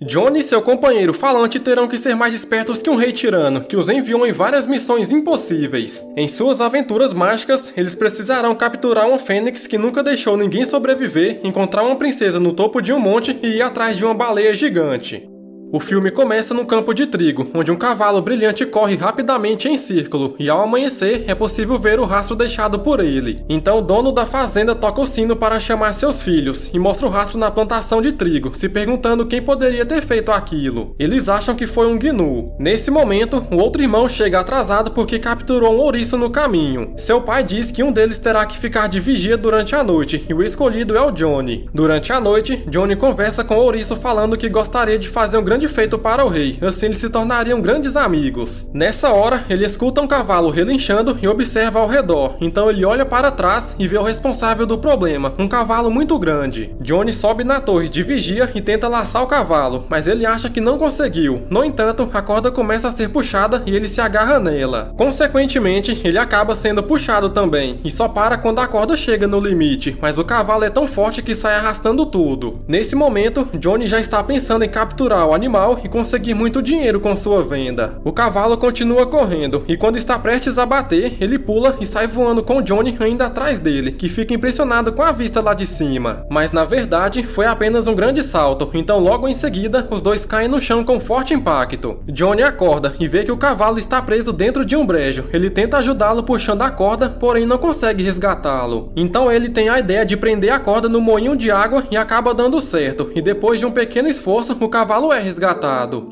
Johnny e seu companheiro falante terão que ser mais espertos que um rei tirano, que os enviou em várias missões impossíveis. Em suas aventuras mágicas, eles precisarão capturar uma fênix que nunca deixou ninguém sobreviver, encontrar uma princesa no topo de um monte e ir atrás de uma baleia gigante. O filme começa num campo de trigo, onde um cavalo brilhante corre rapidamente em círculo, e ao amanhecer é possível ver o rastro deixado por ele. Então o dono da fazenda toca o sino para chamar seus filhos, e mostra o rastro na plantação de trigo, se perguntando quem poderia ter feito aquilo. Eles acham que foi um gnu. Nesse momento, o outro irmão chega atrasado porque capturou um ouriço no caminho. Seu pai diz que um deles terá que ficar de vigia durante a noite, e o escolhido é o Johnny. Durante a noite, Johnny conversa com o ouriço falando que gostaria de fazer um grande feito para o rei, assim eles se tornariam grandes amigos. Nessa hora, ele escuta um cavalo relinchando e observa ao redor, então ele olha para trás e vê o responsável do problema, um cavalo muito grande. Johnny sobe na torre de vigia e tenta laçar o cavalo, mas ele acha que não conseguiu. No entanto, a corda começa a ser puxada e ele se agarra nela. Consequentemente, ele acaba sendo puxado também, e só para quando a corda chega no limite, mas o cavalo é tão forte que sai arrastando tudo. Nesse momento, Johnny já está pensando em capturar o animal e conseguir muito dinheiro com sua venda. O cavalo continua correndo, e quando está prestes a bater, ele pula e sai voando com Johnny ainda atrás dele, que fica impressionado com a vista lá de cima. Mas na verdade, foi apenas um grande salto, então logo em seguida, os dois caem no chão com forte impacto. Johnny acorda e vê que o cavalo está preso dentro de um brejo. Ele tenta ajudá-lo puxando a corda, porém não consegue resgatá-lo. Então ele tem a ideia de prender a corda no moinho de água e acaba dando certo, e depois de um pequeno esforço, o cavalo é resgatado.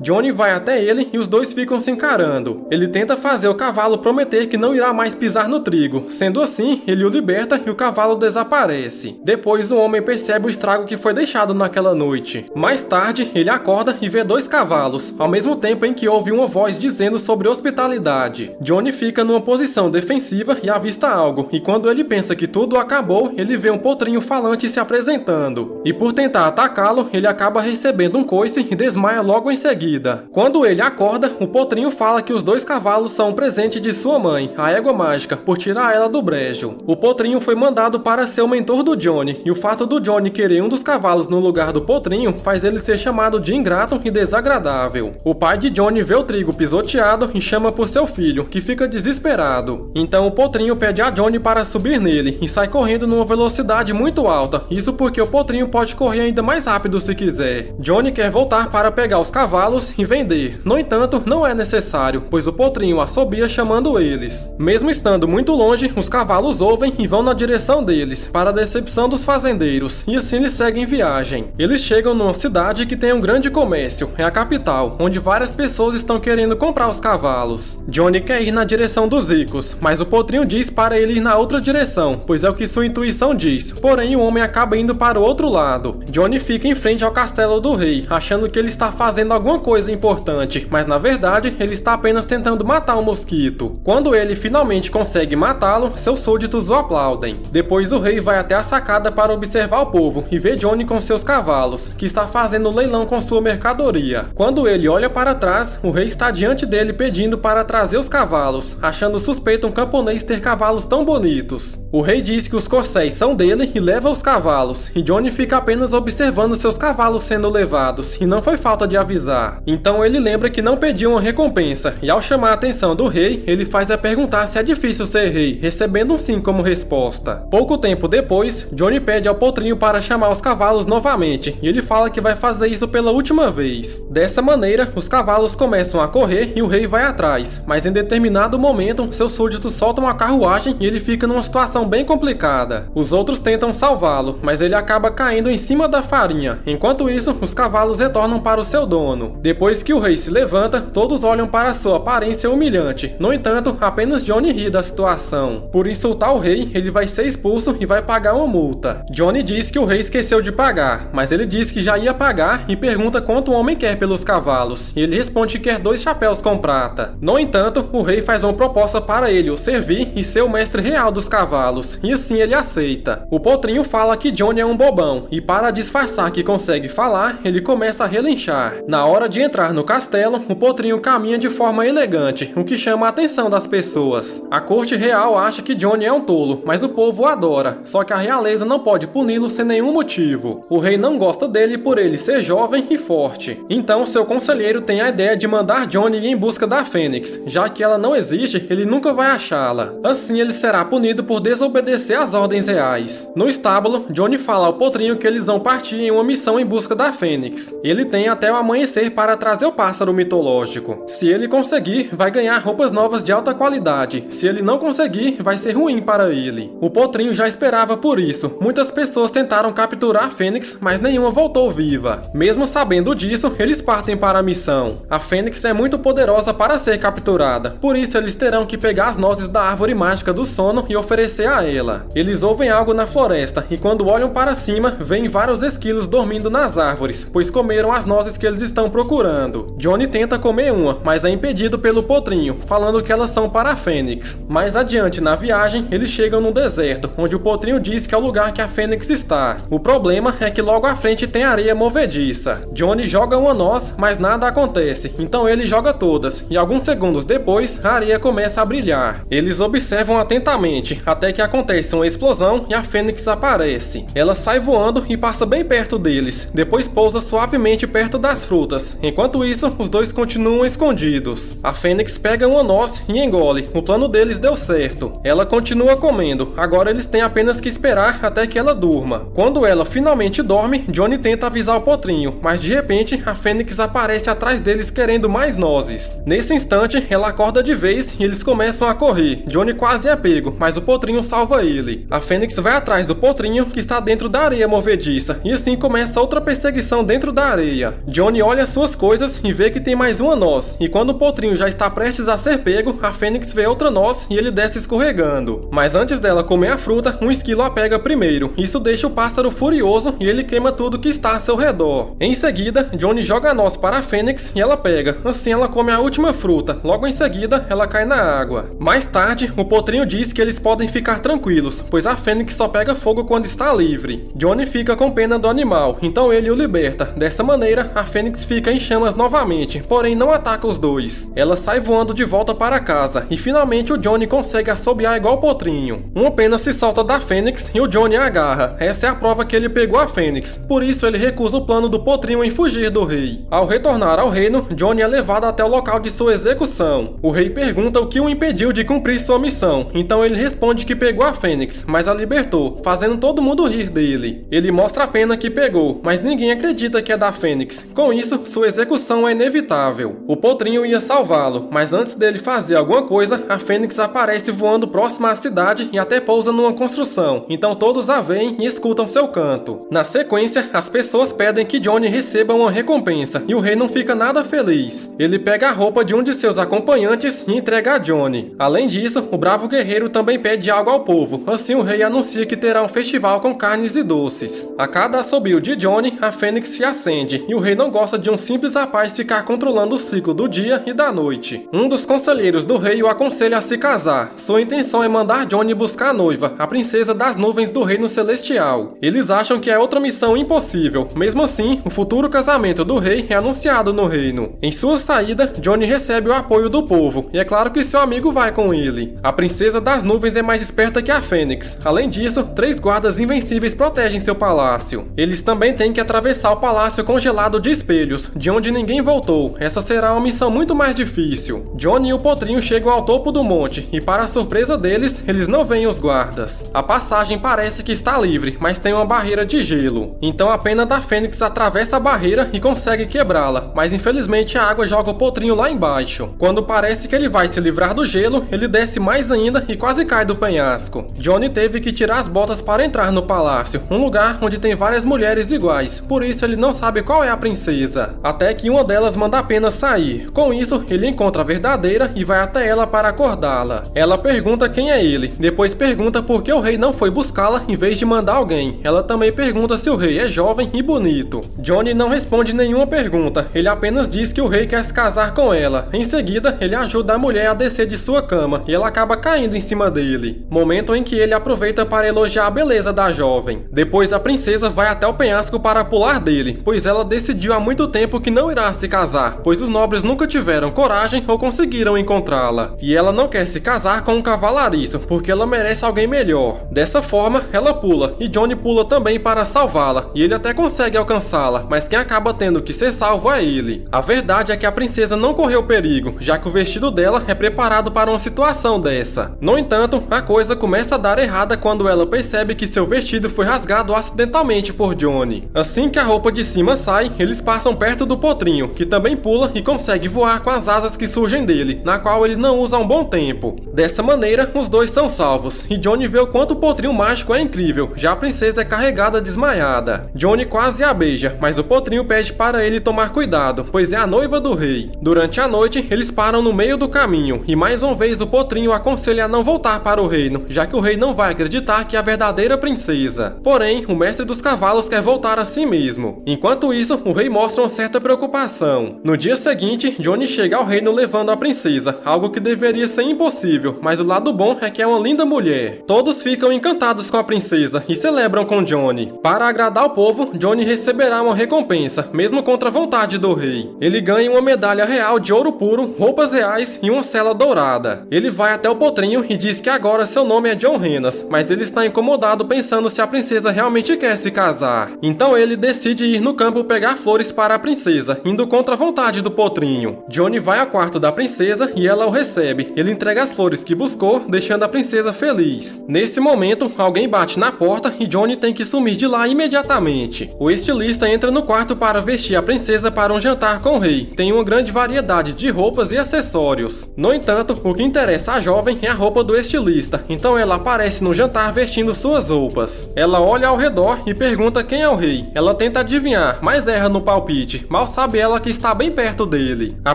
Johnny vai até ele e os dois ficam se encarando. Ele tenta fazer o cavalo prometer que não irá mais pisar no trigo. Sendo assim, ele o liberta e o cavalo desaparece. Depois o homem percebe o estrago que foi deixado naquela noite. Mais tarde, ele acorda e vê dois cavalos, ao mesmo tempo em que ouve uma voz dizendo sobre hospitalidade. Johnny fica numa posição defensiva e avista algo, e quando ele pensa que tudo acabou, ele vê um potrinho falante se apresentando. E por tentar atacá-lo, ele acaba recebendo um coice e desmaia logo em seguida. Quando ele acorda, o potrinho fala que os dois cavalos são um presente de sua mãe, a égua mágica, por tirar ela do brejo. O potrinho foi mandado para ser o mentor do Johnny, e o fato do Johnny querer um dos cavalos no lugar do potrinho faz ele ser chamado de ingrato e desagradável. O pai de Johnny vê o trigo pisoteado e chama por seu filho, que fica desesperado. Então o potrinho pede a Johnny para subir nele e sai correndo numa velocidade muito alta, isso porque o potrinho pode correr ainda mais rápido se quiser. Johnny quer voltar para pegar os cavalos e vender. No entanto, não é necessário, pois o potrinho assobia chamando eles. Mesmo estando muito longe, os cavalos ouvem e vão na direção deles, para a decepção dos fazendeiros, e assim eles seguem viagem. Eles chegam numa cidade que tem um grande comércio, é a capital, onde várias pessoas estão querendo comprar os cavalos. Johnny quer ir na direção dos ricos, mas o potrinho diz para ele ir na outra direção, pois é o que sua intuição diz, porém o homem acaba indo para o outro lado. Johnny fica em frente ao castelo do rei, achando que ele está fazendo alguma coisa importante, mas na verdade ele está apenas tentando matar um mosquito. Quando ele finalmente consegue matá-lo, seus súditos o aplaudem. Depois o rei vai até a sacada para observar o povo e vê Johnny com seus cavalos, que está fazendo leilão com sua mercadoria. Quando ele olha para trás, o rei está diante dele pedindo para trazer os cavalos, achando suspeito um camponês ter cavalos tão bonitos. O rei diz que os corcéis são dele e leva os cavalos, e Johnny fica apenas observando seus cavalos sendo levados, e não foi falta de avisar. Então ele lembra que não pediu uma recompensa, e ao chamar a atenção do rei, ele faz a perguntar se é difícil ser rei, recebendo um sim como resposta. Pouco tempo depois, Johnny pede ao potrinho para chamar os cavalos novamente, e ele fala que vai fazer isso pela última vez. Dessa maneira, os cavalos começam a correr e o rei vai atrás, mas em determinado momento, seus súditos soltam a carruagem e ele fica numa situação bem complicada. Os outros tentam salvá-lo, mas ele acaba caindo em cima da farinha. Enquanto isso, os cavalos retornam para o seu dono. Depois que o rei se levanta, todos olham para sua aparência humilhante. No entanto, apenas Johnny ri da situação. Por insultar o rei, ele vai ser expulso e vai pagar uma multa. Johnny diz que o rei esqueceu de pagar, mas ele diz que já ia pagar e pergunta quanto o homem quer pelos cavalos, e ele responde que quer 2 chapéus com prata. No entanto, o rei faz uma proposta para ele o servir e ser o mestre real dos cavalos, e assim ele aceita. O potrinho fala que Johnny é um bobão, e para disfarçar que consegue falar, ele começa a relinchar. deixar. Na hora de entrar no castelo, o potrinho caminha de forma elegante, o que chama a atenção das pessoas. A corte real acha que Johnny é um tolo, mas o povo o adora, só que a realeza não pode puni-lo sem nenhum motivo. O rei não gosta dele por ele ser jovem e forte. Então seu conselheiro tem a ideia de mandar Johnny ir em busca da Fênix. Já que ela não existe, ele nunca vai achá-la. Assim ele será punido por desobedecer às ordens reais. No estábulo, Johnny fala ao potrinho que eles vão partir em uma missão em busca da Fênix. Ele tem até o amanhecer para trazer o pássaro mitológico. Se ele conseguir, vai ganhar roupas novas de alta qualidade. Se ele não conseguir, vai ser ruim para ele. O potrinho já esperava por isso. Muitas pessoas tentaram capturar a Fênix, mas nenhuma voltou viva. Mesmo sabendo disso, eles partem para a missão. A Fênix é muito poderosa para ser capturada, por isso eles terão que pegar as nozes da árvore mágica do sono e oferecer a ela. Eles ouvem algo na floresta e quando olham para cima, veem vários esquilos dormindo nas árvores, pois comeram as nozes que eles estão procurando. Johnny tenta comer uma, mas é impedido pelo potrinho, falando que elas são para a Fênix. Mais adiante na viagem, eles chegam num deserto, onde o potrinho diz que é o lugar que a Fênix está. O problema é que logo à frente tem areia movediça. Johnny joga uma noz, mas nada acontece, então ele joga todas, e alguns segundos depois, a areia começa a brilhar. Eles observam atentamente, até que acontece uma explosão e a Fênix aparece. Ela sai voando e passa bem perto deles, depois pousa suavemente perto das frutas. Enquanto isso, os dois continuam escondidos. A Fênix pega uma noz e engole. O plano deles deu certo. Ela continua comendo, agora eles têm apenas que esperar até que ela durma. Quando ela finalmente dorme, Johnny tenta avisar o potrinho, mas de repente a Fênix aparece atrás deles querendo mais nozes. Nesse instante, ela acorda de vez e eles começam a correr. Johnny quase é pego, mas o potrinho salva ele. A Fênix vai atrás do potrinho, que está dentro da areia movediça, e assim começa outra perseguição dentro da areia. Johnny olha suas coisas e vê que tem mais uma noz, e quando o potrinho já está prestes a ser pego, a Fênix vê outra noz e ele desce escorregando. Mas antes dela comer a fruta, um esquilo a pega primeiro. Isso deixa o pássaro furioso e ele queima tudo que está a seu redor. Em seguida, Johnny joga a noz para a Fênix e ela pega. Assim ela come a última fruta. Logo em seguida, ela cai na água. Mais tarde, o potrinho diz que eles podem ficar tranquilos, pois a Fênix só pega fogo quando está livre. Johnny fica com pena do animal, então ele o liberta. Dessa maneira, a Fênix fica em chamas novamente, porém não ataca os dois. Ela sai voando de volta para casa, e finalmente o Johnny consegue assobiar igual o potrinho. Uma pena se solta da Fênix e o Johnny a agarra. Essa é a prova que ele pegou a Fênix, por isso ele recusa o plano do potrinho em fugir do rei. Ao retornar ao reino, Johnny é levado até o local de sua execução. O rei pergunta o que o impediu de cumprir sua missão, então ele responde que pegou a Fênix, mas a libertou, fazendo todo mundo rir dele. Ele mostra a pena que pegou, mas ninguém acredita que é da Fênix. Com isso, sua execução é inevitável. O potrinho ia salvá-lo, mas antes dele fazer alguma coisa, a Fênix aparece voando próximo à cidade e até pousa numa construção, então todos a veem e escutam seu canto. Na sequência, as pessoas pedem que Johnny receba uma recompensa, e o rei não fica nada feliz. Ele pega a roupa de um de seus acompanhantes e entrega a Johnny. Além disso, o bravo guerreiro também pede algo ao povo, assim o rei anuncia que terá um festival com carnes e doces. A cada assobio de Johnny, a Fênix se acende, e o rei não gosta de um simples rapaz ficar controlando o ciclo do dia e da noite. Um dos conselheiros do rei o aconselha a se casar. Sua intenção é mandar Johnny buscar a noiva, a princesa das nuvens do reino celestial. Eles acham que é outra missão impossível. Mesmo assim, o futuro casamento do rei é anunciado no reino. Em sua saída, Johnny recebe o apoio do povo, e é claro que seu amigo vai com ele. A princesa das nuvens é mais esperta que a Fênix. Além disso, 3 guardas invencíveis protegem seu palácio. Eles também têm que atravessar o palácio congelado de espelhos, de onde ninguém voltou. Essa será uma missão muito mais difícil. Johnny e o potrinho chegam ao topo do monte, e para a surpresa deles, eles não veem os guardas. A passagem parece que está livre, mas tem uma barreira de gelo. Então a pena da Fênix atravessa a barreira e consegue quebrá-la, mas infelizmente a água joga o potrinho lá embaixo. Quando parece que ele vai se livrar do gelo, ele desce mais ainda e quase cai do penhasco. Johnny teve que tirar as botas para entrar no palácio, um lugar onde tem várias mulheres iguais, por isso ele não sabe qual é a princesa. Até que uma delas manda apenas sair. Com isso, ele encontra a verdadeira e vai até ela para acordá-la. Ela pergunta quem é ele, depois pergunta por que o rei não foi buscá-la em vez de mandar alguém. Ela também pergunta se o rei é jovem e bonito. Johnny não responde nenhuma pergunta, ele apenas diz que o rei quer se casar com ela. Em seguida, ele ajuda a mulher a descer de sua cama e ela acaba caindo em cima dele. Momento em que ele aproveita para elogiar a beleza da jovem. Depois a princesa vai até o penhasco para pular dele, pois ela decidiu decidiu há muito tempo que não irá se casar, pois os nobres nunca tiveram coragem ou conseguiram encontrá-la. E ela não quer se casar com um cavalariço, porque ela merece alguém melhor. Dessa forma, ela pula, e Johnny pula também para salvá-la, e ele até consegue alcançá-la, mas quem acaba tendo que ser salvo é ele. A verdade é que a princesa não correu perigo, já que o vestido dela é preparado para uma situação dessa. No entanto, a coisa começa a dar errada quando ela percebe que seu vestido foi rasgado acidentalmente por Johnny. Assim que a roupa de cima sai, eles passam perto do potrinho, que também pula e consegue voar com as asas que surgem dele, na qual ele não usa há um bom tempo. Dessa maneira, os dois são salvos, e Johnny vê o quanto o potrinho mágico é incrível, já a princesa é carregada desmaiada. Johnny quase a beija, mas o potrinho pede para ele tomar cuidado, pois é a noiva do rei. Durante a noite, eles param no meio do caminho, e mais uma vez o potrinho aconselha a não voltar para o reino, já que o rei não vai acreditar que é a verdadeira princesa. Porém, o mestre dos cavalos quer voltar a si mesmo. Enquanto isso, o rei mostra uma certa preocupação. No dia seguinte, Johnny chega ao reino levando a princesa, algo que deveria ser impossível, mas o lado bom é que é uma linda mulher. Todos ficam encantados com a princesa e celebram com Johnny. Para agradar o povo, Johnny receberá uma recompensa, mesmo contra a vontade do rei. Ele ganha uma medalha real de ouro puro, roupas reais e uma cela dourada. Ele vai até o potrinho e diz que agora seu nome é John Renas, mas ele está incomodado pensando se a princesa realmente quer se casar. Então ele decide ir no campo pegar flores para a princesa, indo contra a vontade do potrinho. Johnny vai ao quarto da princesa e ela o recebe. Ele entrega as flores que buscou, deixando a princesa feliz. Nesse momento, alguém bate na porta e Johnny tem que sumir de lá imediatamente. O estilista entra no quarto para vestir a princesa para um jantar com o rei. Tem uma grande variedade de roupas e acessórios. No entanto, o que interessa à jovem é a roupa do estilista, então ela aparece no jantar vestindo suas roupas. Ela olha ao redor e pergunta quem é o rei. Ela tenta adivinhar, mas erra no palpite. Mal sabe ela que está bem perto dele. A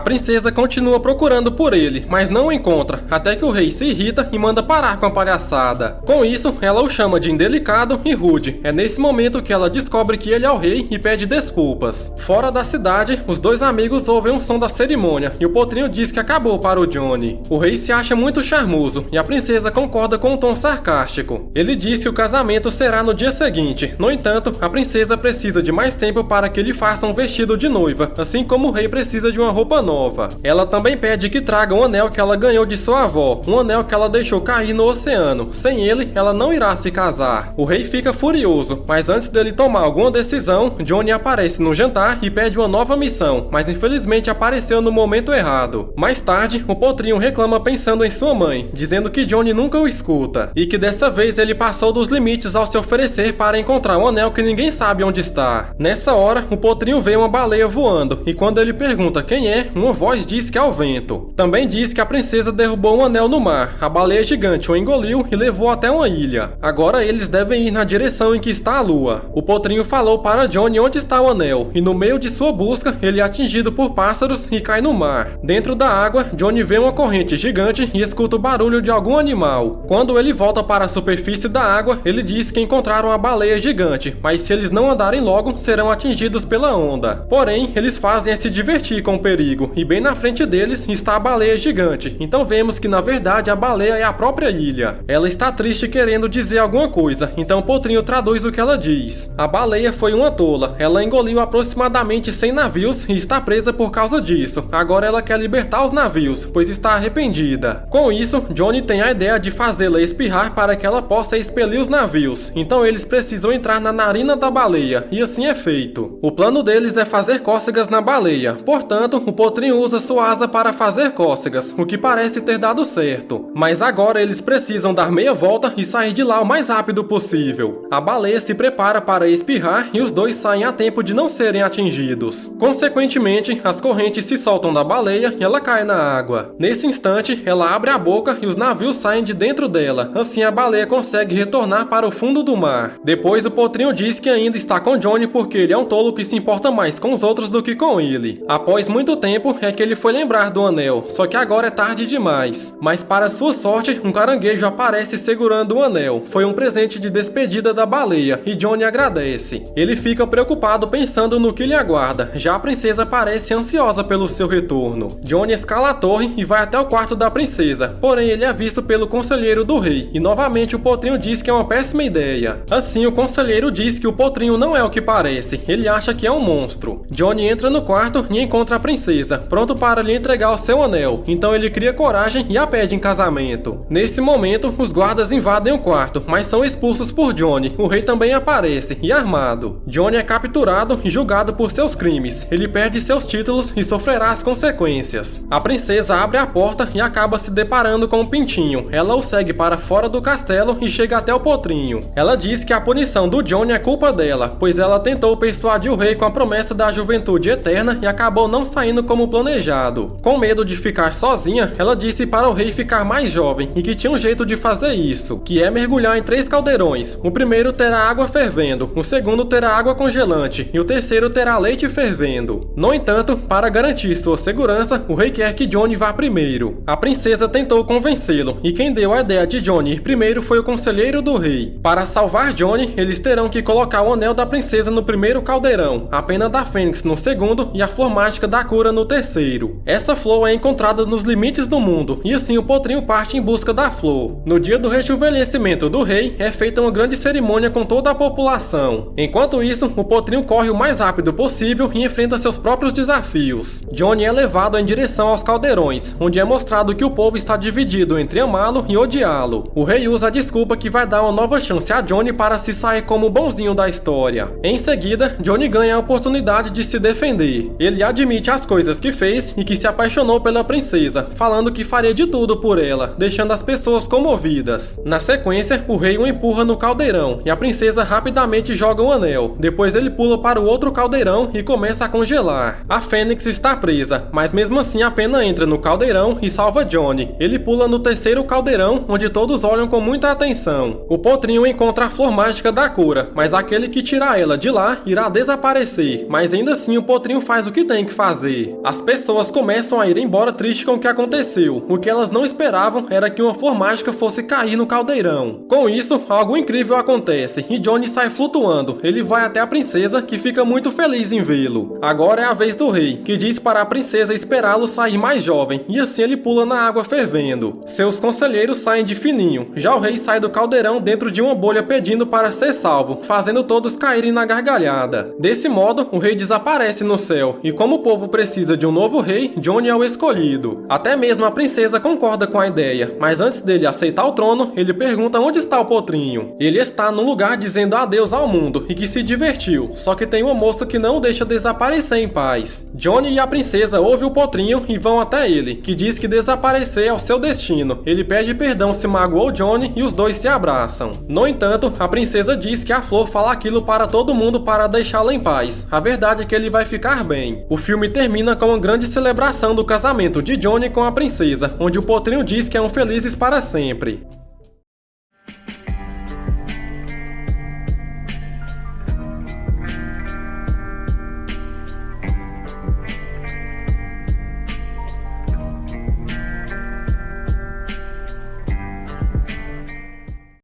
princesa continua procurando por ele, mas não o encontra, até que o rei se irrita e manda parar com a palhaçada. Com isso, ela o chama de indelicado e rude. É nesse momento que ela descobre que ele é o rei e pede desculpas. Fora da cidade, os dois amigos ouvem um som da cerimônia e o potrinho diz que acabou para o Johnny. O rei se acha muito charmoso e a princesa concorda com um tom sarcástico. Ele diz que o casamento será no dia seguinte. No entanto, a princesa precisa de mais tempo para que ele faça um vestido de noiva, assim como o rei precisa de uma roupa nova. Ela também pede que traga um anel que ela ganhou de sua avó, um anel que ela deixou cair no oceano. Sem ele, ela não irá se casar. O rei fica furioso, mas antes dele tomar alguma decisão, Johnny aparece no jantar e pede uma nova missão, mas infelizmente apareceu no momento errado. Mais tarde, o potrinho reclama pensando em sua mãe, dizendo que Johnny nunca o escuta, e que dessa vez ele passou dos limites ao se oferecer para encontrar um anel que ninguém sabe onde está. Nessa hora, o potrinho vê uma baleia voando, e quando ele pergunta quem é, uma voz diz que é o vento. Também diz que a princesa derrubou um anel no mar, a baleia gigante o engoliu e levou até uma ilha. Agora eles devem ir na direção em que está a lua. O potrinho falou para Johnny onde está o anel, e no meio de sua busca, ele é atingido por pássaros e cai no mar. Dentro da água, Johnny vê uma corrente gigante e escuta o barulho de algum animal. Quando ele volta para a superfície da água, ele diz que encontraram a baleia gigante, mas se eles não andarem logo, serão atingidos pela onda. Porém, eles fazem é se divertir com o perigo, e bem na frente deles está a baleia gigante. Então vemos que na verdade a baleia é a própria ilha. Ela está triste querendo dizer alguma coisa, então o potrinho traduz o que ela diz. A baleia foi uma tola, ela engoliu aproximadamente 100 navios e está presa por causa disso. Agora ela quer libertar os navios, pois está arrependida. Com isso, Johnny tem a ideia de fazê-la espirrar para que ela possa expelir os navios. Então eles precisam entrar na narina da baleia, e assim é feito. O plano deles é fazer cócegas na baleia. Portanto, o potrinho usa sua asa para fazer cócegas, o que parece ter dado certo. Mas agora eles precisam dar meia volta e sair de lá o mais rápido possível. A baleia se prepara para espirrar e os dois saem a tempo de não serem atingidos. Consequentemente, as correntes se soltam da baleia e ela cai na água. Nesse instante, ela abre a boca e os navios saem de dentro dela. Assim a baleia consegue retornar para o fundo do mar. Depois o potrinho diz que ainda está com Johnny porque ele é um tolo que se importa mais com os outros do que com ele. Após muito tempo é que ele foi lembrar do anel, só que agora é tarde demais. Mas para sua sorte, um caranguejo aparece segurando o anel. Foi um presente de despedida da baleia e Johnny agradece. Ele fica preocupado pensando no que lhe aguarda, já a princesa parece ansiosa pelo seu retorno. Johnny escala a torre e vai até o quarto da princesa, porém ele é visto pelo conselheiro do rei e novamente o potrinho diz que é uma péssima ideia. Assim o conselheiro diz que o potrinho não é o que parece, ele acha que é é um monstro. Johnny entra no quarto e encontra a princesa, pronto para lhe entregar o seu anel, então ele cria coragem e a pede em casamento. Nesse momento, os guardas invadem o quarto, mas são expulsos por Johnny. O rei também aparece, e armado. Johnny é capturado e julgado por seus crimes. Ele perde seus títulos e sofrerá as consequências. A princesa abre a porta e acaba se deparando com o Pintinho. Ela o segue para fora do castelo e chega até o potrinho. Ela diz que a punição do Johnny é culpa dela, pois ela tentou persuadir o rei com a promessa da juventude eterna e acabou não saindo como planejado. Com medo de ficar sozinha, ela disse para o rei ficar mais jovem e que tinha um jeito de fazer isso, que é mergulhar em 3 caldeirões. O primeiro terá água fervendo, o segundo terá água congelante e o terceiro terá leite fervendo. No entanto, para garantir sua segurança, o rei quer que Johnny vá primeiro. A princesa tentou convencê-lo e quem deu a ideia de Johnny ir primeiro foi o conselheiro do rei. Para salvar Johnny, eles terão que colocar o anel da princesa no primeiro caldeirão, a pena da fênix no segundo e a flor mágica da cura no terceiro. Essa flor é encontrada nos limites do mundo e assim o potrinho parte em busca da flor. No dia do rejuvenescimento do rei, é feita uma grande cerimônia com toda a população. Enquanto isso, o potrinho corre o mais rápido possível e enfrenta seus próprios desafios. Johnny é levado em direção aos caldeirões, onde é mostrado que o povo está dividido entre amá-lo e odiá-lo. O rei usa a desculpa que vai dar uma nova chance a Johnny para se sair como o bonzinho da história. Em seguida, Johnny ganha a oportunidade de se defender. Ele admite as coisas que fez e que se apaixonou pela princesa, falando que faria de tudo por ela, deixando as pessoas comovidas. Na sequência, o rei o empurra no caldeirão e a princesa rapidamente joga o anel. Depois ele pula para o outro caldeirão e começa a congelar. A fênix está presa, mas mesmo assim a pena entra no caldeirão e salva Johnny. Ele pula no terceiro caldeirão, onde todos olham com muita atenção. O potrinho encontra a flor mágica da cura, mas aquele que tirar ela de lá irá desaparecer, mas ainda assim o potrinho faz o que tem que fazer. As pessoas começam a ir embora tristes com o que aconteceu. O que elas não esperavam era que uma flor mágica fosse cair no caldeirão. Com isso, algo incrível acontece e Johnny sai flutuando. Ele vai até a princesa, que fica muito feliz em vê-lo. Agora é a vez do rei, que diz para a princesa esperá-lo sair mais jovem, e assim ele pula na água fervendo. Seus conselheiros saem de fininho, já o rei sai do caldeirão dentro de uma bolha pedindo para ser salvo, fazendo todos caírem na gargalhada. Desse modo, o rei desaparece no céu, e como o povo precisa de um novo rei, Johnny é o escolhido. Até mesmo a princesa concorda com a ideia, mas antes dele aceitar o trono, ele pergunta onde está o potrinho. Ele está num lugar dizendo adeus ao mundo e que se divertiu, só que tem uma moça que não o deixa desaparecer em paz. Johnny e a princesa ouvem o potrinho e vão até ele, que diz que desaparecer é o seu destino. Ele pede perdão se magoou Johnny e os dois se abraçam. No entanto, a princesa diz que a flor fala aquilo para todo mundo para deixá-la em paz. A verdade é que ele vai ficar bem. O filme termina com uma grande celebração do casamento de Johnny com a princesa, onde o potrinho diz que é felizes para sempre.